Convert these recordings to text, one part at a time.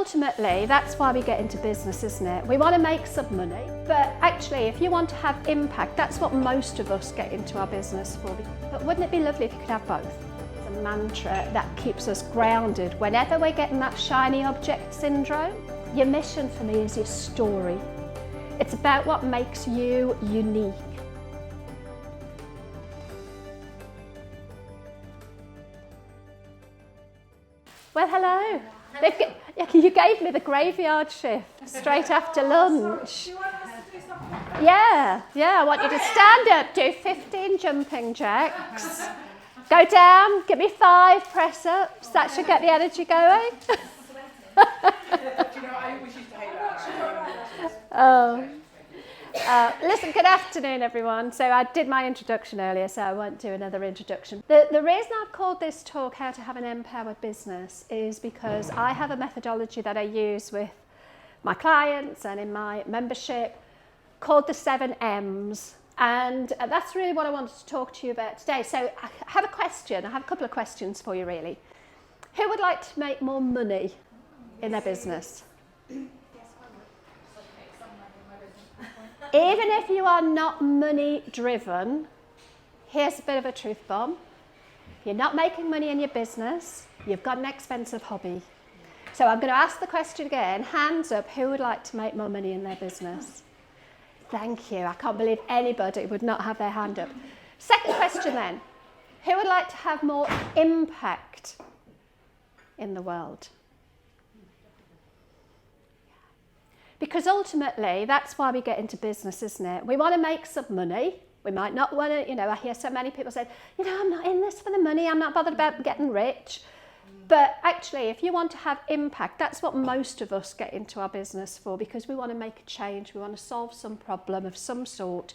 ultimately, that's why we get into business, isn't it? We want to make some money, but actually, if you want to have impact, that's what most of us get into our business for. But wouldn't it be lovely if you could have both? It's a mantra that keeps us grounded whenever we're getting that shiny object syndrome. Your mission for me is your story. It's about what makes you unique. Well, hello. You gave me the graveyard shift straight after lunch. Yeah, I want you to stand up, do 15 jumping jacks, go down, give me 5 press-ups. That should get the energy going. Listen, good afternoon, everyone. So I did my introduction earlier, so I won't do another introduction. The reason I've called this talk How to Have an Empowered Business is because I have a methodology that I use with my clients and in my membership called the 7 M's. And that's really what I wanted to talk to you about today. So I have a question. I have a couple of questions for you, really. Who would like to make more money in their business? Even if you are not money driven, here's a bit of a truth bomb. If you're not making money in your business, you've got an expensive hobby. So I'm going to ask the question again. Hands up, who would like to make more money in their business? Thank you. I can't believe anybody would not have their hand up. Second question then. Who would like to have more impact in the world? Because ultimately, that's why we get into business, isn't it? We want to make some money. We might not want to, I hear so many people say, I'm not in this for the money. I'm not bothered about getting rich. But actually, if you want to have impact, that's what most of us get into our business for, because we want to make a change. We want to solve some problem of some sort.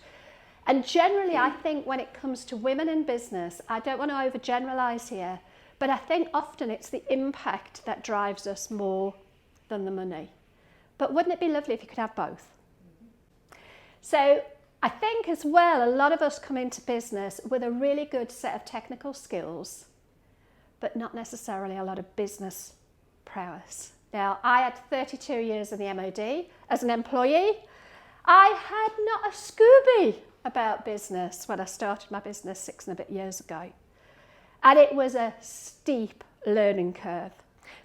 And generally, I think when it comes to women in business, I don't want to overgeneralize here, but I think often it's the impact that drives us more than the money. But wouldn't it be lovely if you could have both? So I think as well, a lot of us come into business with a really good set of technical skills, but not necessarily a lot of business prowess. Now, I had 32 years in the MOD as an employee. I had not a Scooby about business when I started my business 6 and a bit years ago. And it was a steep learning curve.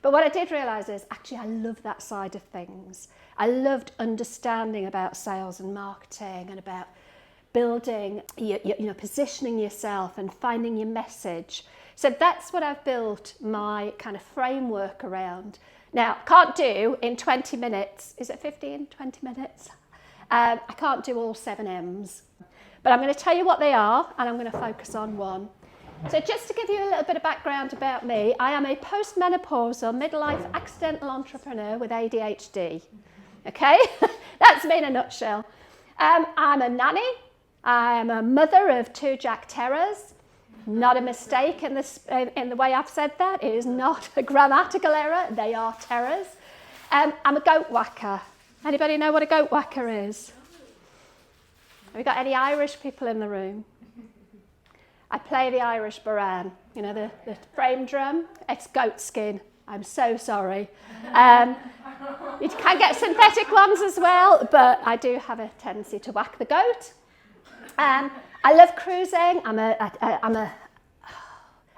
But what I did realise is, actually, I love that side of things. I loved understanding about sales and marketing and about building, positioning yourself and finding your message. So that's what I've built my kind of framework around. Now, can't do in 20 minutes, is it 15, 20 minutes? I can't do all 7 M's. But I'm going to tell you what they are, and I'm going to focus on one. So just to give you a little bit of background about me, I am a postmenopausal midlife accidental entrepreneur with ADHD. Okay, that's me in a nutshell. I'm a nanny. I'm a mother of 2 Jack Terriers. Not a mistake in the way I've said that. It is not a grammatical error. They are terrors. I'm a goat whacker. Anybody know what a goat whacker is? Have we got any Irish people in the room? I play the Irish baran, the frame drum. It's goat skin. I'm so sorry. You can get synthetic ones as well, but I do have a tendency to whack the goat. I love cruising. I'm an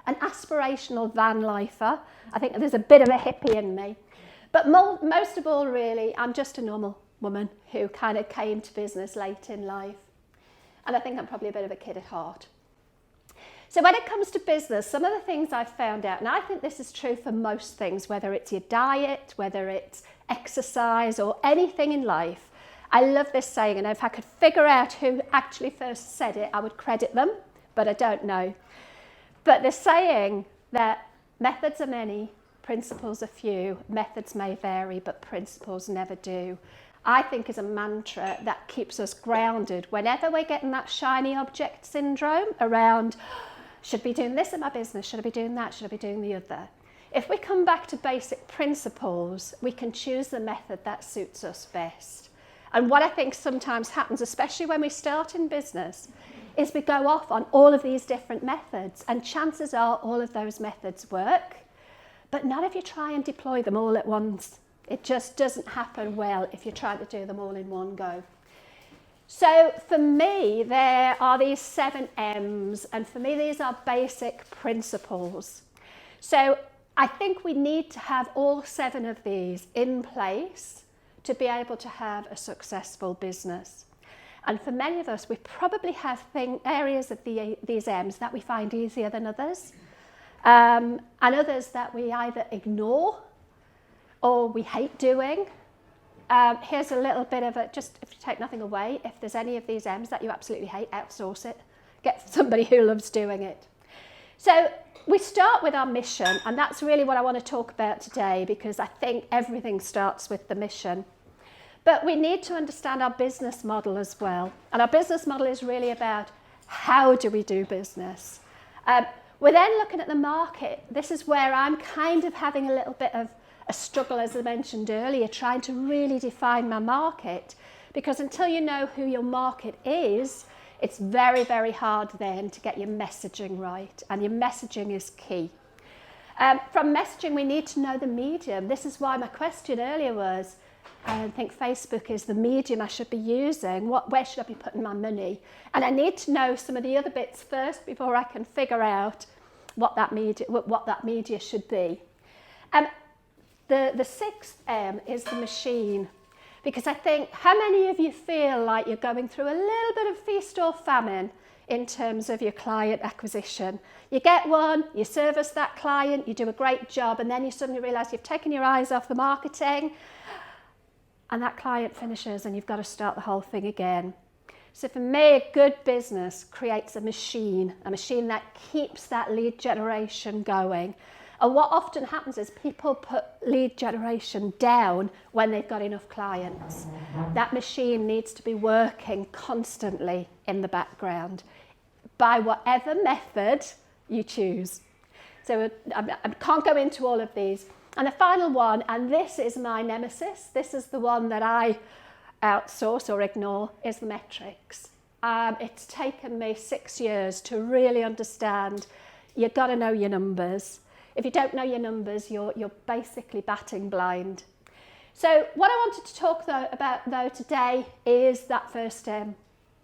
aspirational van lifer. I think there's a bit of a hippie in me. But most of all, really, I'm just a normal woman who kind of came to business late in life. And I think I'm probably a bit of a kid at heart. So when it comes to business, some of the things I've found out, and I think this is true for most things, whether it's your diet, whether it's exercise or anything in life, I love this saying, and if I could figure out who actually first said it, I would credit them, but I don't know. But the saying that methods are many, principles are few, methods may vary, but principles never do, I think is a mantra that keeps us grounded whenever we're getting that shiny object syndrome around, should I be doing this in my business? Should I be doing that? Should I be doing the other? If we come back to basic principles, we can choose the method that suits us best. And what I think sometimes happens, especially when we start in business, is we go off on all of these different methods, and chances are all of those methods work, but not if you try and deploy them all at once. It just doesn't happen well if you're trying to do them all in one go. So for me, there are these 7 M's, and for me, these are basic principles. So I think we need to have all 7 of these in place to be able to have a successful business. And for many of us, we probably have areas of these M's that we find easier than others, and others that we either ignore or we hate doing. Here's a little bit of just if you take nothing away, if there's any of these M's that you absolutely hate, outsource it. Get somebody who loves doing it. So we start with our mission, and that's really what I want to talk about today, because I think everything starts with the mission. But we need to understand our business model as well. And our business model is really about how do we do business. We're then looking at the market. This is where I'm kind of having a little bit of a struggle, as I mentioned earlier, trying to really define my market, because until you know who your market is, it's very, very hard then to get your messaging right, and your messaging is key. From messaging, we need to know the medium. This is why my question earlier was, I think Facebook is the medium I should be using. Where should I be putting my money? And I need to know some of the other bits first before I can figure out what that media should be. The 6th M is the machine, because I think, how many of you feel like you're going through a little bit of feast or famine in terms of your client acquisition? You get one, you service that client, you do a great job, and then you suddenly realise you've taken your eyes off the marketing, and that client finishes and you've got to start the whole thing again. So for me, a good business creates a machine that keeps that lead generation going. And what often happens is people put lead generation down when they've got enough clients. That machine needs to be working constantly in the background by whatever method you choose. So I can't go into all of these. And the final one, and this is my nemesis, this is the one that I outsource or ignore, is the metrics. It's taken me 6 years to really understand you've got to know your numbers. If you don't know your numbers, you're basically batting blind. So what I wanted to talk about today is that first M,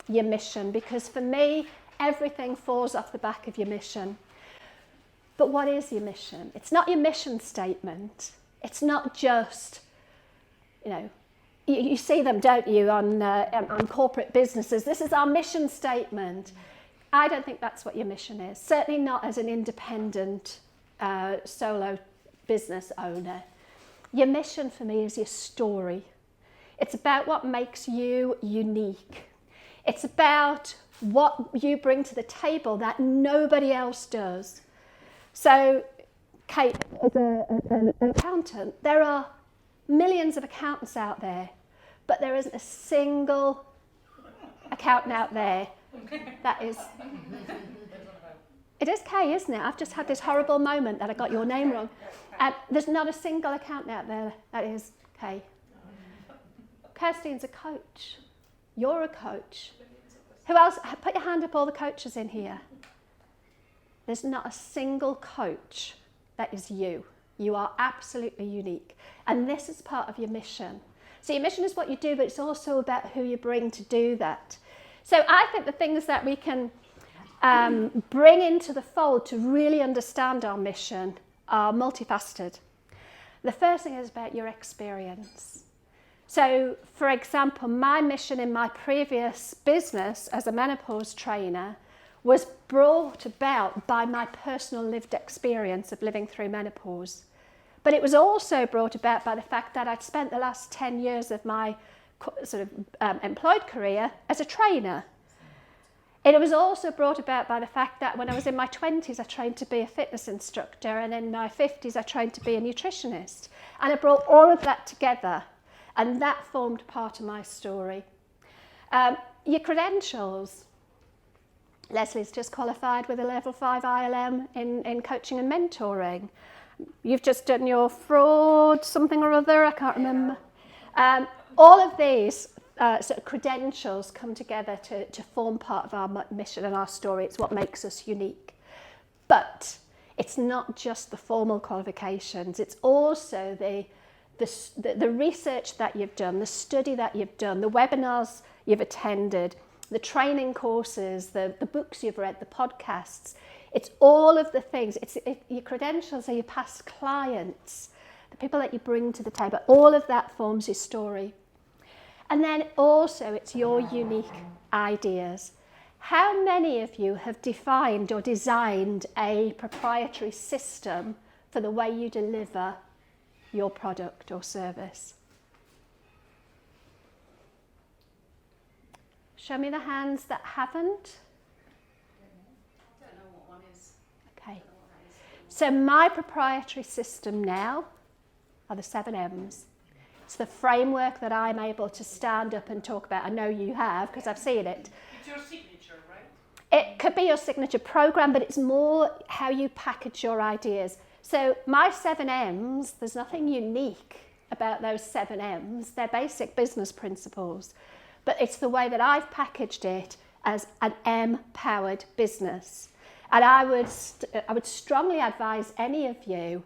your mission, because for me, everything falls off the back of your mission. But what is your mission? It's not your mission statement. It's not just, you see them, don't you, on corporate businesses. This is our mission statement. I don't think that's what your mission is. Certainly not as an independent solo business owner. Your mission for me is your story. It's about what makes you unique. It's about what you bring to the table that nobody else does. So, Kate, as an accountant, there are millions of accountants out there, but there isn't a single accountant out there that is... It is Kay, isn't it? I've just had this horrible moment that I got your name wrong. There's not a single accountant out there that is Kay. Kirstine's a coach. You're a coach. Who else? Put your hand up, all the coaches in here. There's not a single coach that is you. You are absolutely unique. And this is part of your mission. So your mission is what you do, but it's also about who you bring to do that. So I think the things that we can bring into the fold to really understand our mission are multifaceted. The first thing is about your experience. So, for example, my mission in my previous business as a menopause trainer was brought about by my personal lived experience of living through menopause. But it was also brought about by the fact that I'd spent the last 10 years of my employed career as a trainer. It was also brought about by the fact that when I was in my 20s, I trained to be a fitness instructor, and in my 50s, I trained to be a nutritionist. And I brought all of that together, and that formed part of my story. Your credentials. Leslie's just qualified with a level 5 ILM in coaching and mentoring. You've just done your fraud something or other, I can't remember. All of these sort of credentials come together to form part of our mission and our story. It's what makes us unique. But it's not just the formal qualifications, it's also the the research that you've done, the study that you've done, the webinars you've attended, the training courses, the books you've read, the podcasts. It's all of the things. Your credentials are your past clients, the people that you bring to the table. All of that forms your story. And then also it's your unique ideas. How many of you have defined or designed a proprietary system for the way you deliver your product or service? Show me the hands that haven't. I don't know what one is. Okay. So my proprietary system now are the 7 M's. It's the framework that I'm able to stand up and talk about. I know you have, because I've seen it. It's your signature, right? It could be your signature program, but it's more how you package your ideas. So my 7 M's, there's nothing unique about those 7 M's. They're basic business principles. But it's the way that I've packaged it as an M-powered business. And I would strongly advise any of you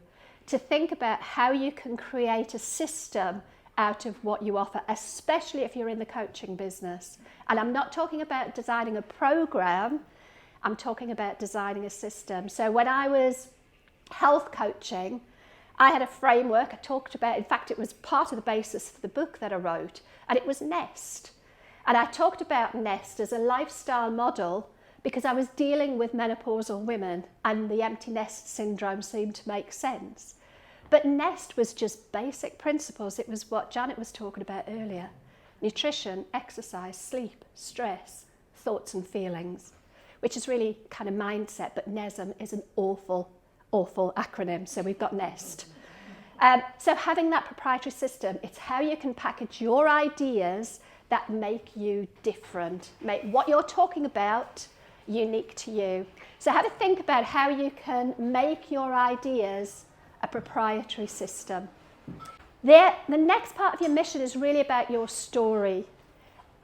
to think about how you can create a system out of what you offer, especially if you're in the coaching business. And I'm not talking about designing a program, I'm talking about designing a system. So when I was health coaching, I had a framework I talked about. In fact, it was part of the basis for the book that I wrote, and it was NEST. And I talked about NEST as a lifestyle model because I was dealing with menopausal women and the empty nest syndrome seemed to make sense. But NEST was just basic principles. It was what Janet was talking about earlier. Nutrition, exercise, sleep, stress, thoughts and feelings, which is really kind of mindset, but NESM is an awful acronym, so we've got NEST. So having that proprietary system, it's how you can package your ideas that make you different, make what you're talking about unique to you. So have a think about how you can make your ideas a proprietary system. The next part of your mission is really about your story.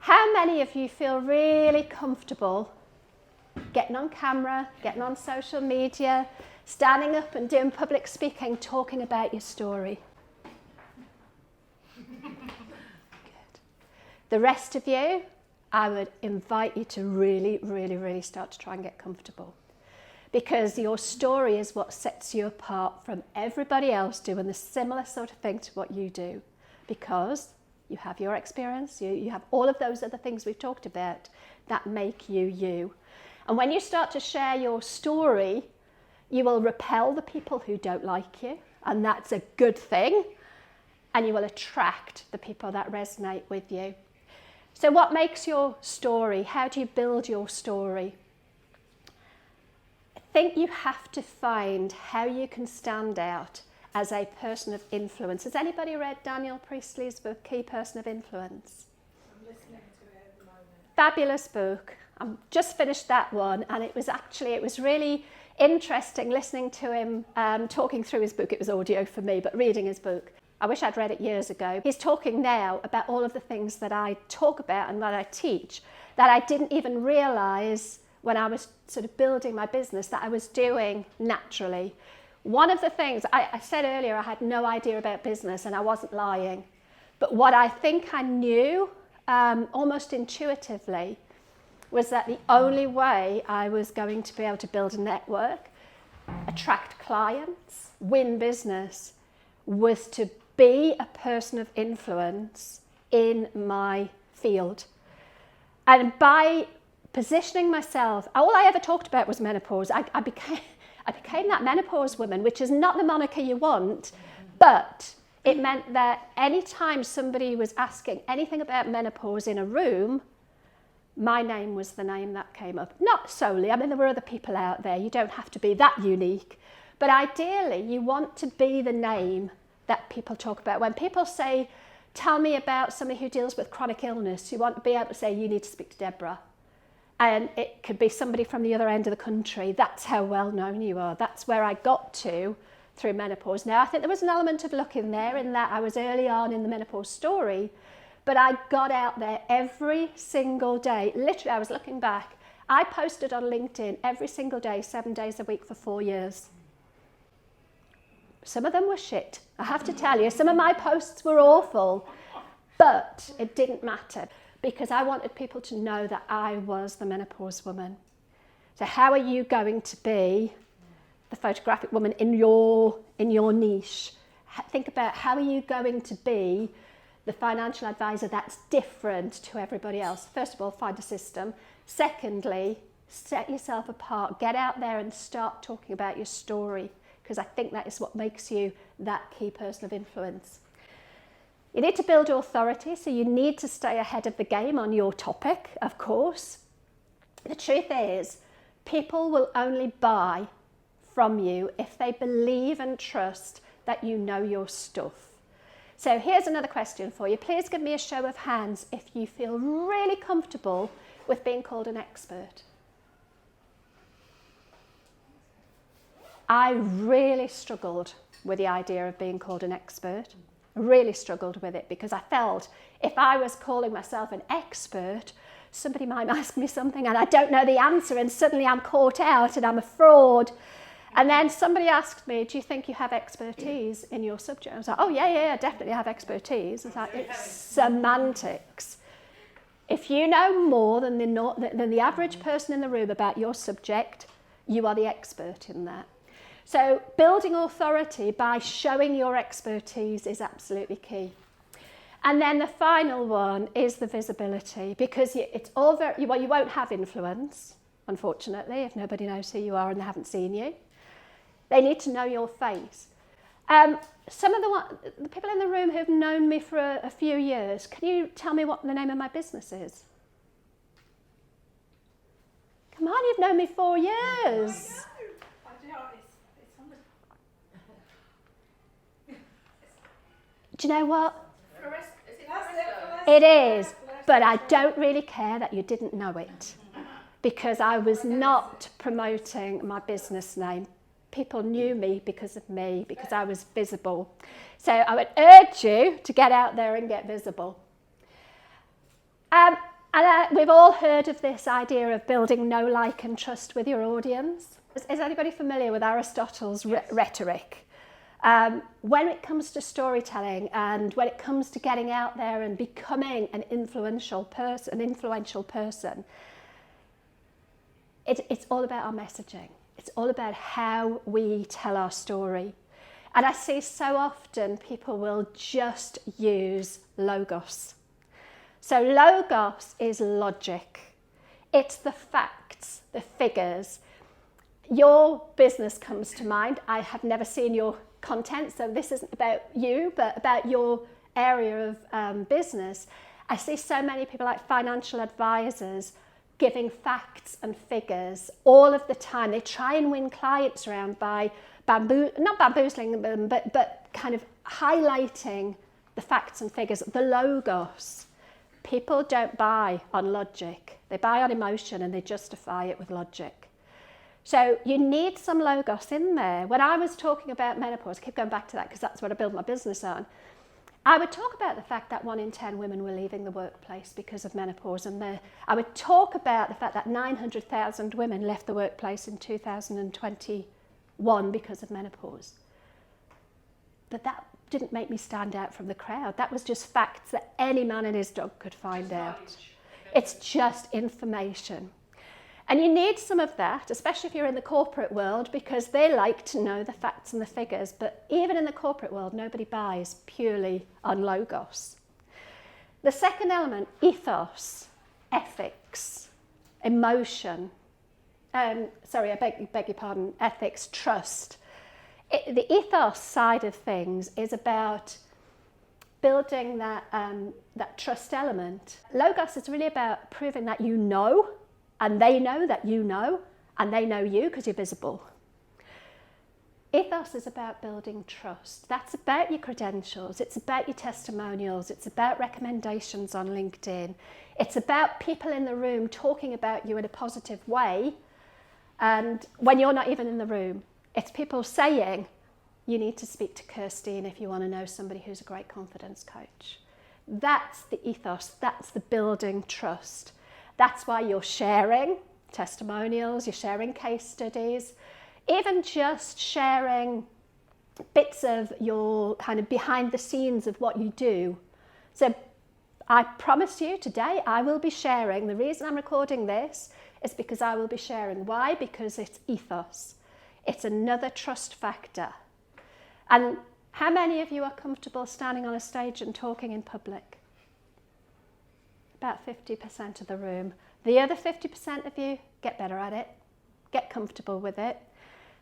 How many of you feel really comfortable getting on camera, getting on social media, standing up and doing public speaking, talking about your story? The rest of you, I would invite you to really, really, really start to try and get comfortable, because your story is what sets you apart from everybody else doing the similar sort of thing to what you do, because you have your experience, you have all of those other things we've talked about that make you you. And when you start to share your story, you will repel the people who don't like you, and that's a good thing, and you will attract the people that resonate with you. So what makes your story? How do you build your story? I think you have to find how you can stand out as a person of influence. Has anybody read Daniel Priestley's book, Key Person of Influence? I'm listening to it at the moment. Fabulous book. I've just finished that one, and it was really interesting listening to him talking through his book. It was audio for me, but reading his book. I wish I'd read it years ago. He's talking now about all of the things that I talk about and that I teach that I didn't even realise when I was sort of building my business that I was doing naturally. One of the things, I said earlier I had no idea about business, and I wasn't lying. But what I think I knew almost intuitively was that the only way I was going to be able to build a network, attract clients, win business, was to be a person of influence in my field. And by positioning myself, all I ever talked about was menopause. I became that menopause woman, which is not the moniker you want, but it meant that anytime somebody was asking anything about menopause in a room, my name was the name that came up. Not solely, I mean, there were other people out there. You don't have to be that unique, but ideally you want to be the name that people talk about. When people say, tell me about somebody who deals with chronic illness, you want to be able to say, you need to speak to Deborah. And it could be somebody from the other end of the country. That's how well known you are. That's where I got to through menopause. Now, I think there was an element of luck in there, in that I was early on in the menopause story, but I got out there every single day. Literally, I was looking back. I posted on LinkedIn every single day, 7 days a week for 4 years. Some of them were shit. I have to tell you, some of my posts were awful, but it didn't matter because I wanted people to know that I was the menopause woman. So how are you going to be the photographic woman in your niche? Think about how are you going to be the financial advisor that's different to everybody else. First of all, find a system. Secondly, set yourself apart. Get out there and start talking about your story, because I think that is what makes you that key person of influence. You need to build authority, so you need to stay ahead of the game on your topic, of course. The truth is, people will only buy from you if they believe and trust that you know your stuff. So here's another question for you. Please give me a show of hands if you feel really comfortable with being called an expert. I really struggled with the idea of being called an expert. I really struggled with it because I felt if I was calling myself an expert, somebody might ask me something and I don't know the answer and suddenly I'm caught out and I'm a fraud. And then somebody asked me, do you think you have expertise in your subject? I was like, oh yeah, I definitely have expertise. It's like, it's semantics. If you know more than the average person in the room about your subject, you are the expert in that. So building authority by showing your expertise is absolutely key. And then the final one is the visibility, because it's all very, well, you won't have influence, unfortunately, if nobody knows who you are and they haven't seen you. They need to know your face. Some of the people in the room who've known me for a few years, can you tell me what the name of my business is? Come on, you've known me 4 years. I know. It's on the... Do you know what? Is it fluorescent? It is, but I don't really care that you didn't know it, because I was not promoting my business name. People knew me because of me, because I was visible. So I would urge you to get out there and get visible. We've all heard of this idea of building know, like and trust with your audience. Is anybody familiar with Aristotle's rhetoric? When it comes to storytelling and when it comes to getting out there and becoming an influential person, it's all about our messaging. It's all about how we tell our story. And I see so often people will just use logos. So logos is logic. It's the facts, the figures. Your business comes to mind. I have never seen your content, so this isn't about you, but about your area of business. I see so many people like financial advisors giving facts and figures all of the time. They try and win clients around by not bamboozling them, but kind of highlighting the facts and figures, the logos. People don't buy on logic. They buy on emotion and they justify it with logic. So you need some logos in there. When I was talking about menopause, I keep going back to that because that's what I built my business on. I would talk about the fact that 1 in 10 women were leaving the workplace because of menopause, and I would talk about the fact that 900,000 women left the workplace in 2021 because of menopause. But that didn't make me stand out from the crowd. That was just facts that any man and his dog could find out. It's just information. And you need some of that, especially if you're in the corporate world, because they like to know the facts and the figures. But even in the corporate world, nobody buys purely on logos. The second element, ethos, ethics, emotion. I beg your pardon, ethics, trust. The ethos side of things is about building that trust element. Logos is really about proving that you know, and they know that you know, and they know you because you're visible. Ethos is about building trust. That's about your credentials. It's about your testimonials. It's about recommendations on LinkedIn. It's about people in the room talking about you in a positive way, and when you're not even in the room. It's people saying, you need to speak to Kirstine if you want to know somebody who's a great confidence coach. That's the ethos. That's the building trust. That's why you're sharing testimonials, you're sharing case studies, even just sharing bits of your kind of behind the scenes of what you do. So I promise you today I will be sharing. The reason I'm recording this is because I will be sharing. Why? Because it's ethos. It's another trust factor. And how many of you are comfortable standing on a stage and talking in public? About 50% of the room. The other 50% of you, get better at it. Get comfortable with it.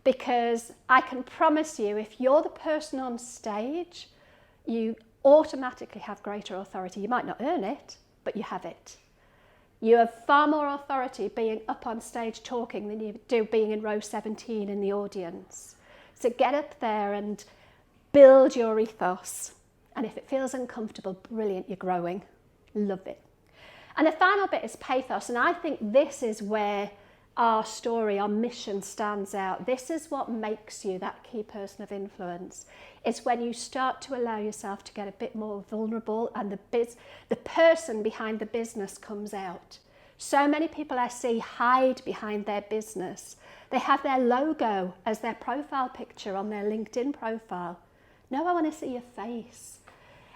Because I can promise you, if you're the person on stage, you automatically have greater authority. You might not earn it, but you have it. You have far more authority being up on stage talking than you do being in row 17 in the audience. So get up there and build your ethos. And if it feels uncomfortable, brilliant, you're growing. Love it. And the final bit is pathos. And I think this is where our story, our mission stands out. This is what makes you that key person of influence. It's when you start to allow yourself to get a bit more vulnerable and the person behind the business comes out. So many people I see hide behind their business. They have their logo as their profile picture on their LinkedIn profile. No, I want to see your face.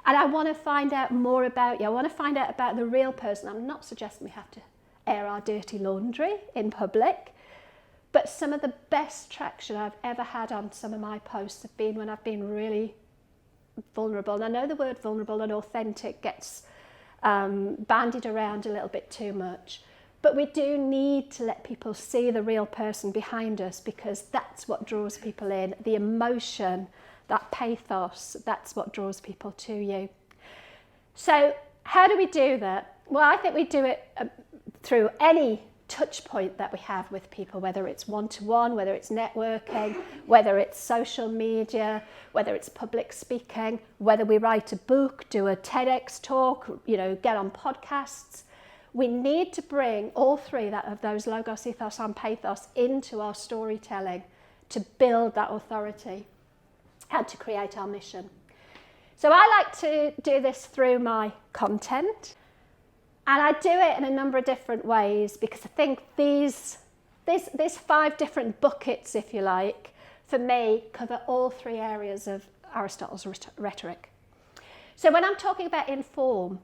And I want to find out more about you. I want to find out about the real person. I'm not suggesting we have to air our dirty laundry in public, but some of the best traction I've ever had on some of my posts have been when I've been really vulnerable. And I know the word vulnerable and authentic gets bandied around a little bit too much, but we do need to let people see the real person behind us, because that's what draws people in. The emotion, that pathos, that's what draws people to you. So how do we do that? Well, I think we do it through any touch point that we have with people, whether it's one-to-one, whether it's networking, whether it's social media, whether it's public speaking, whether we write a book, do a TEDx talk, get on podcasts. We need to bring all three of those logos, ethos and pathos into our storytelling to build that authority and to create our mission. So I like to do this through my content. And I do it in a number of different ways, because I think these 5 different buckets, if you like, for me, cover all 3 areas of Aristotle's rhetoric. So when I'm talking about inform,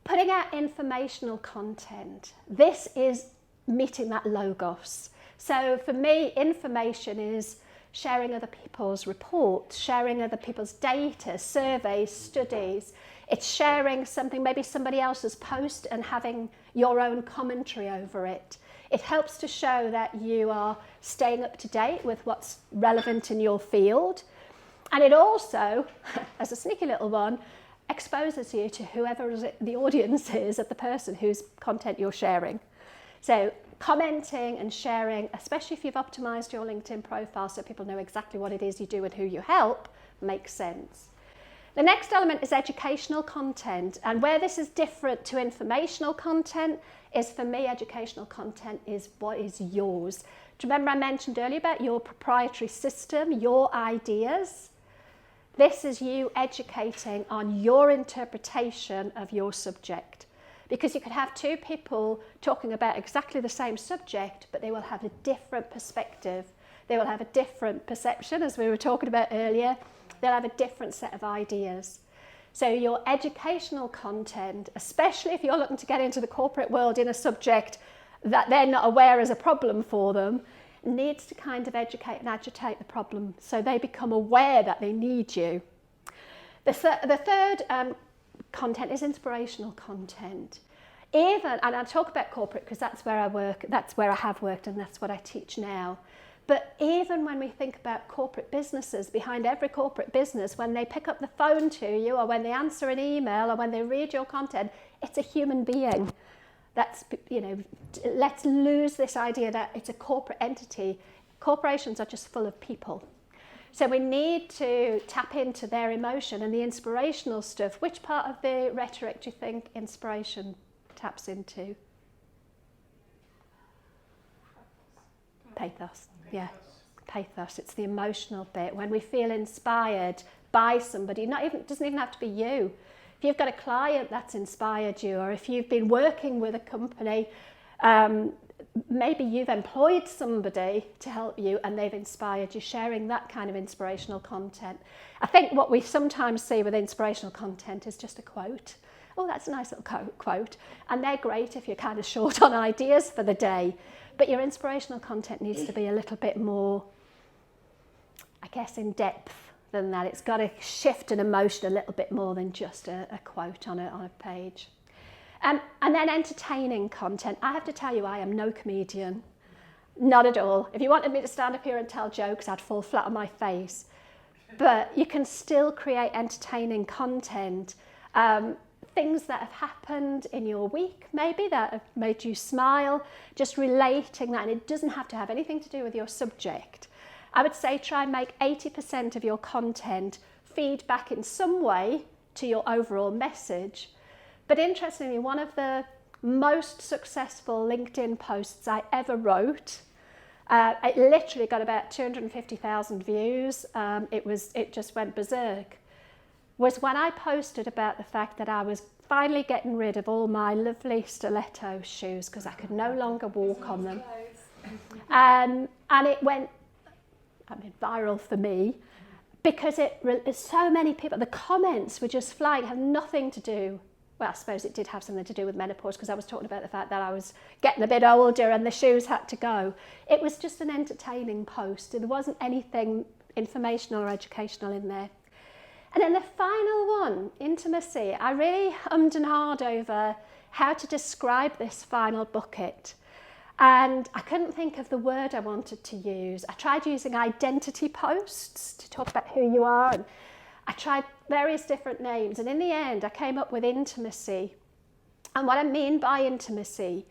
putting out informational content, this is meeting that logos. So for me, information is sharing other people's reports, sharing other people's data, surveys, studies. It's sharing something, maybe somebody else's post, and having your own commentary over it. It helps to show that you are staying up to date with what's relevant in your field. And it also, as a sneaky little one, exposes you to whoever the audience is of the person whose content you're sharing. So commenting and sharing, especially if you've optimized your LinkedIn profile so people know exactly what it is you do and who you help, makes sense. The next element is educational content, and where this is different to informational content is, for me, educational content is what is yours. Do you remember I mentioned earlier about your proprietary system, your ideas? This is you educating on your interpretation of your subject. Because you could have 2 people talking about exactly the same subject, but they will have a different perspective. They will have a different perception, as we were talking about earlier. They'll have a different set of ideas. So your educational content, especially if you're looking to get into the corporate world in a subject that they're not aware is a problem for them, needs to kind of educate and agitate the problem so they become aware that they need you. The third content is inspirational content. And I'll talk about corporate because that's where I work, that's where I have worked, and that's what I teach now. But even when we think about corporate businesses, behind every corporate business, when they pick up the phone to you, or when they answer an email, or when they read your content, it's a human being. That's, let's lose this idea that it's a corporate entity. Corporations are just full of people. So we need to tap into their emotion and the inspirational stuff. Which part of the rhetoric do you think inspiration taps into? Pathos. Yeah, pathos. It's the emotional bit. When we feel inspired by somebody, doesn't even have to be you. If you've got a client that's inspired you, or if you've been working with a company maybe you've employed somebody to help you and they've inspired you, sharing that kind of inspirational content. I think what we sometimes see with inspirational content is just a quote. Oh, that's a nice little quote. And they're great if you're kind of short on ideas for the day. But your inspirational content needs to be a little bit more, I guess, in depth than that. It's got to shift an emotion a little bit more than just a quote on a page. And then entertaining content. I have to tell you, I am no comedian. Not at all. If you wanted me to stand up here and tell jokes, I'd fall flat on my face. But you can still create entertaining content. Things that have happened in your week, maybe, that have made you smile, just relating that. And it doesn't have to have anything to do with your subject. I would say try and make 80% of your content feed back in some way to your overall message. But interestingly, one of the most successful LinkedIn posts I ever wrote, it literally got about 250,000 views. It just went berserk. Was when I posted about the fact that I was finally getting rid of all my lovely stiletto shoes because I could no longer walk on them. And it went, viral for me because so many people, the comments were just flying, had nothing to do. Well, I suppose it did have something to do with menopause because I was talking about the fact that I was getting a bit older and the shoes had to go. It was just an entertaining post. There wasn't anything informational or educational in there. And then the final one, intimacy. I really hummed and hawed over how to describe this final bucket. And I couldn't think of the word I wanted to use. I tried using identity posts to talk about who you are, and I tried various different names, and in the end I came up with intimacy. And what I mean by intimacy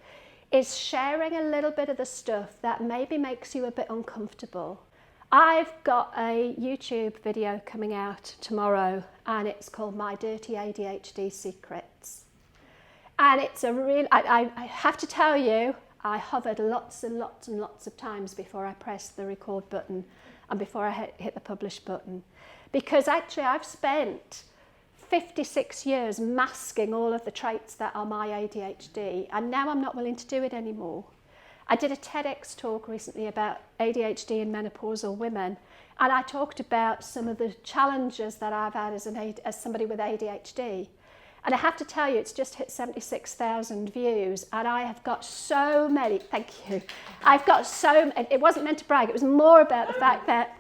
is sharing a little bit of the stuff that maybe makes you a bit uncomfortable. I've got a YouTube video coming out tomorrow, and it's called My Dirty ADHD Secrets. And it's a real, I have to tell you, I hovered lots and lots and lots of times before I pressed the record button and before I hit the publish button. Because actually I've spent 56 years masking all of the traits that are my ADHD, and now I'm not willing to do it anymore. I did a TEDx talk recently about ADHD in menopausal women, and I talked about some of the challenges that I've had as somebody with ADHD. And I have to tell you, it's just hit 76,000 views, and I have got so many, thank you, it wasn't meant to brag, it was more about the fact that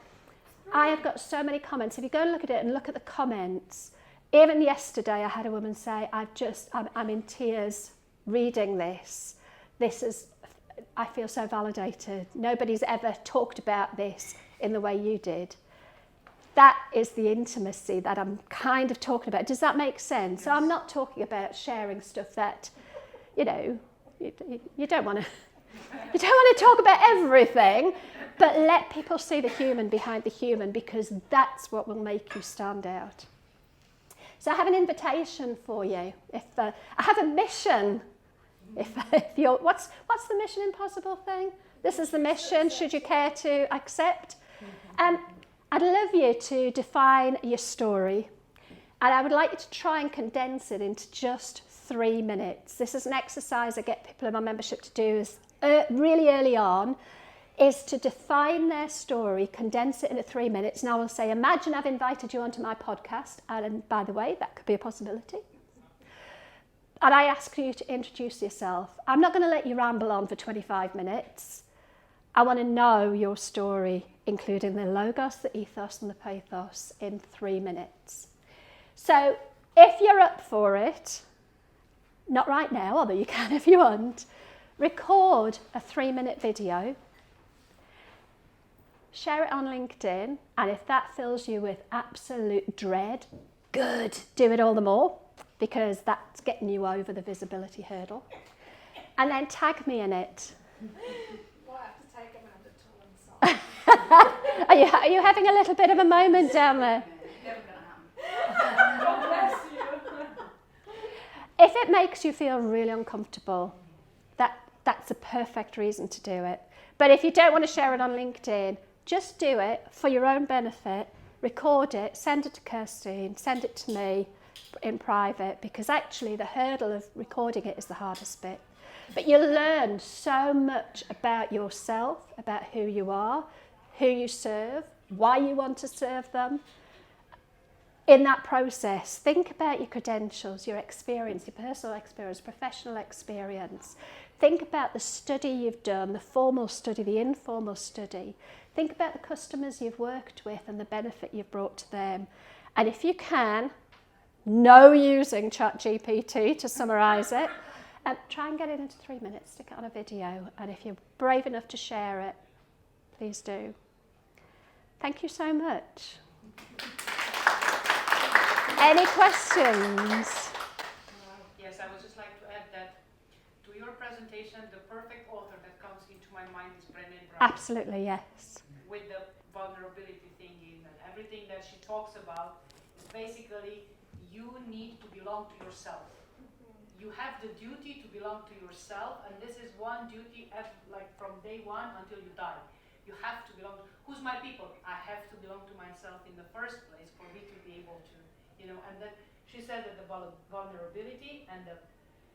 I have got so many comments. If you go and look at it and look at the comments, even yesterday I had a woman say, I'm in tears reading this. I feel so validated. Nobody's ever talked about this in the way you did. That is the intimacy that I'm kind of talking about. Does that make sense? So I'm not talking about sharing stuff that, you don't want to talk about everything, but let people see the human behind the human, because that's what will make you stand out. So I have an invitation for you. I have a mission. What's the Mission Impossible thing? This is the mission. Should you care to accept? I'd love you to define your story, and I would like you to try and condense it into just 3 minutes. This is an exercise I get people in my membership to do really early on, is to define their story, condense it into 3 minutes. Now I'll say, imagine I've invited you onto my podcast, and by the way, that could be a possibility. And I ask you to introduce yourself. I'm not going to let you ramble on for 25 minutes. I want to know your story, including the logos, the ethos, and the pathos, in 3 minutes. So if you're up for it, not right now, although you can if you want, record a 3-minute video, share it on LinkedIn, and if that fills you with absolute dread, good, do it all the more, because that's getting you over the visibility hurdle. And then tag me in it. Might have to take Amanda to one side. Are you having a little bit of a moment down there? Never gonna happen. God bless you. If it makes you feel really uncomfortable, that's a perfect reason to do it. But if you don't want to share it on LinkedIn, just do it for your own benefit, record it, send it to Kirsty, send it to me in private, because actually the hurdle of recording it is the hardest bit. But you learn so much about yourself, about who you are, who you serve, why you want to serve them. In that process, think about your credentials, your experience, your personal experience, professional experience. Think about the study you've done, the formal study, the informal study. Think about the customers you've worked with and the benefit you've brought to them. And if you can, no using ChatGPT to summarise it, try and get it into 3 minutes, stick it on a video. And if you're brave enough to share it, please do. Thank you so much. Any questions? Yes, I would just like to add that to your presentation, the perfect author that comes into my mind is Brené Brown. Absolutely, yes. With the vulnerability thingy and everything that she talks about is basically you need to belong to yourself. You have the duty to belong to yourself, and this is one duty like from day one until you die. You have to belong to, who's my people? I have to belong to myself in the first place for me to be able to, and that she said that the vulnerability and the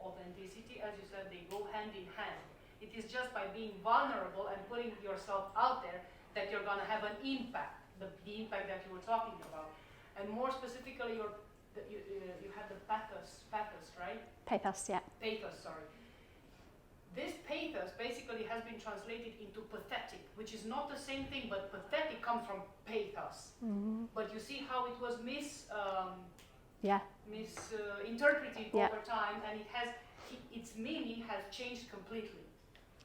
authenticity, as you said, they go hand in hand. It is just by being vulnerable and putting yourself out there that you're going to have an impact, the impact that you were talking about. And more specifically, you had the pathos, right? Pathos, yeah. Pathos, sorry. This pathos basically has been translated into pathetic, which is not the same thing, but pathetic comes from pathos. Mm-hmm. But you see how it was misinterpreted over time, and its meaning has changed completely.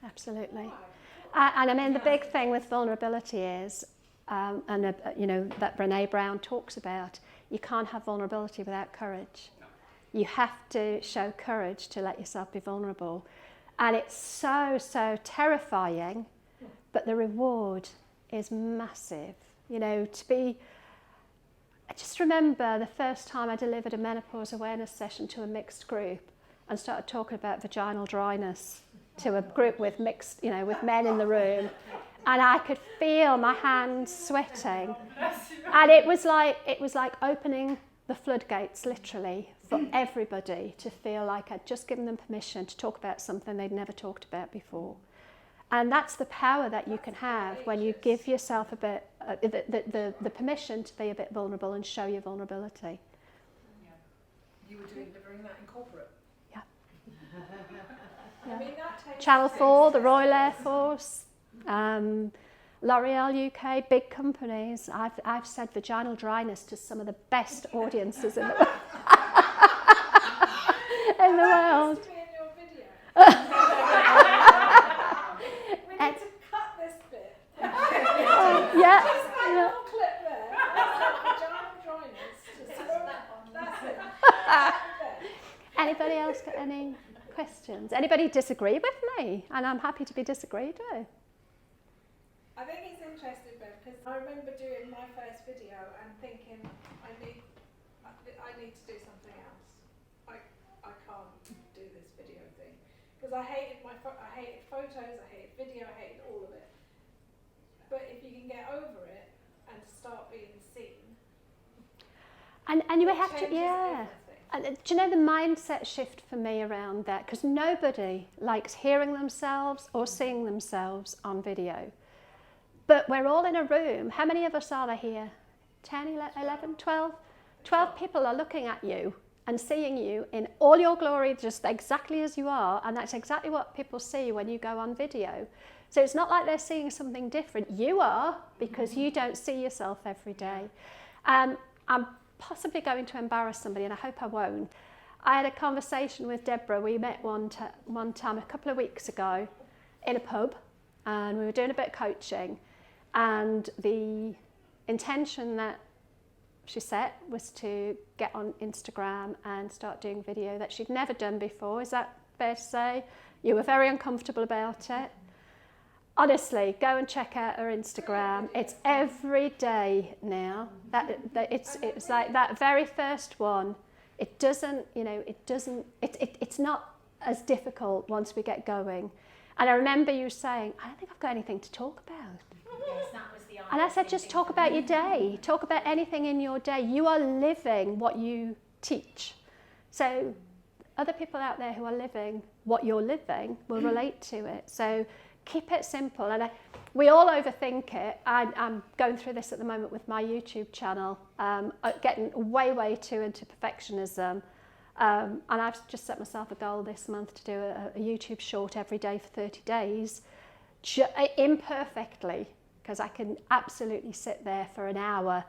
Absolutely. And I mean, the big thing with vulnerability is, that Brené Brown talks about, you can't have vulnerability without courage. No. You have to show courage to let yourself be vulnerable. And it's so terrifying, but the reward is massive. I just remember the first time I delivered a menopause awareness session to a mixed group and started talking about vaginal dryness to a group with mixed, with men in the room. And I could feel my hands sweating. And it was like opening the floodgates, literally, for everybody to feel like I'd just given them permission to talk about something they'd never talked about before. And that's the power that you can have when you give yourself a bit, the permission to be a bit vulnerable and show your vulnerability. Yeah. You were delivering that in corporate? Yeah. I mean, that takes Channel 4, the Royal Air Force, L'Oreal UK, big companies. I've said vaginal dryness to some of the best audiences in the world. In the world. That needs to be in your video. We need to cut this bit. Yeah. Just that little clip there. That's vaginal dryness. That's it. Anybody else got any questions? Anybody disagree with me? And I'm happy to be disagreed with. I think it's interesting, Ben, because I remember doing my first video and thinking, I need to do something else. I can't do this video thing because I hated photos, I hated video, I hated all of it. But if you can get over it and start being seen, and you have to, everything. And do you know the mindset shift for me around that? Because nobody likes hearing themselves or seeing themselves on video. But we're all in a room. How many of us are there here? 10, 11, 12? 12 people are looking at you and seeing you in all your glory, just exactly as you are. And that's exactly what people see when you go on video. So it's not like they're seeing something different. You are, because you don't see yourself every day. I'm possibly going to embarrass somebody, and I hope I won't. I had a conversation with Deborah. We met one time a couple of weeks ago in a pub, and we were doing a bit of coaching. And the intention that she set was to get on Instagram and start doing video that she'd never done before. Is that fair to say? You were very uncomfortable about it. Honestly, go and check out her Instagram. It's every day now. It's like that very first one. It's not as difficult once we get going. And I remember you saying, I don't think I've got anything to talk about. Yes, that was the And I said, just talk about your day. Talk about anything in your day. You are living what you teach. So other people out there who are living what you're living will relate to it. So keep it simple. And we all overthink it. I'm going through this at the moment with my YouTube channel, getting way too into perfectionism. And I've just set myself a goal this month to do a YouTube short every day for 30 days, imperfectly, because I can absolutely sit there for an hour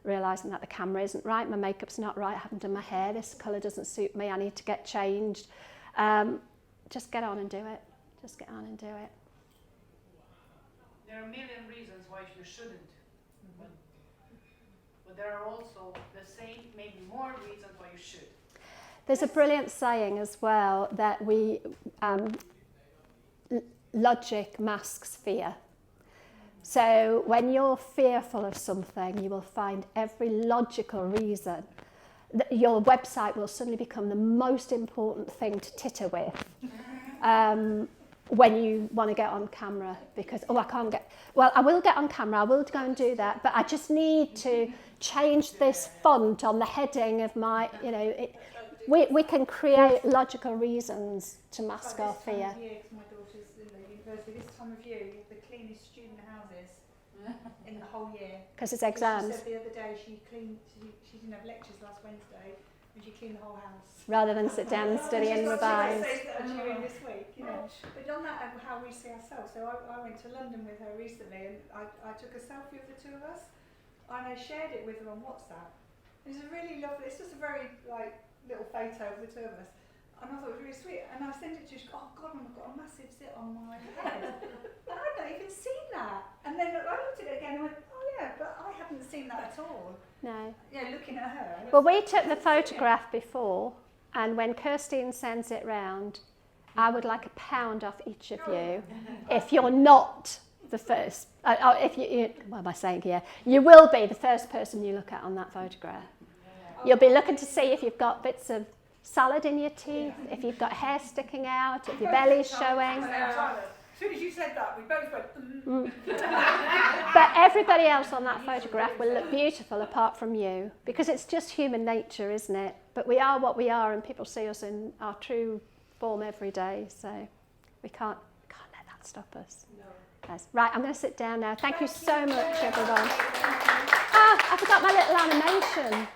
realising that the camera isn't right, my makeup's not right, I haven't done my hair, this colour doesn't suit me, I need to get changed. Just get on and do it. Just get on and do it. There are a million reasons why you shouldn't, but there are also the same, maybe more reasons why you should. There's a brilliant saying as well that logic masks fear. So when you're fearful of something, you will find every logical reason. Your website will suddenly become the most important thing to titter with when you want to get on camera, because, I can't get, well, I will get on camera, I will go and do that, but I just need to change this font on the heading of my, we can create logical reasons to mask our fear. My daughter's in the university, this time of year, you have the cleanest student houses in the whole year. Because it's exams. She said the other day she didn't have lectures last Wednesday, and she cleaned the whole house. Rather than sit down and study and revise. During this week, But on that, how we see ourselves. So I went to London with her recently, and I took a selfie of the two of us, and I shared it with her on WhatsApp. It's a really lovely. It's just a very little photo of the two of us. And I thought it was really sweet. And I sent it to her. She goes, "Oh God, I've got a massive zit on my head." And I'd not even seen that. And then I looked at it again and went, "Oh yeah, but I haven't seen that at all." No. Yeah, looking at her. Well, we took the photograph before, and when Kirstine sends it round, I would like £1 off each of you if you're not the first. If you, what am I saying here? You will be the first person you look at on that photograph. You'll be looking to see if you've got bits of salad in your teeth, if you've got hair sticking out, if your belly's showing. As soon as you said that, we both went. But everybody else on that photograph will look beautiful apart from you, because it's just human nature, isn't it? But we are what we are, and people see us in our true form every day, so we can't let that stop us. No. Yes. Right, I'm going to sit down now. Thank you so much, everyone. I forgot my little animation.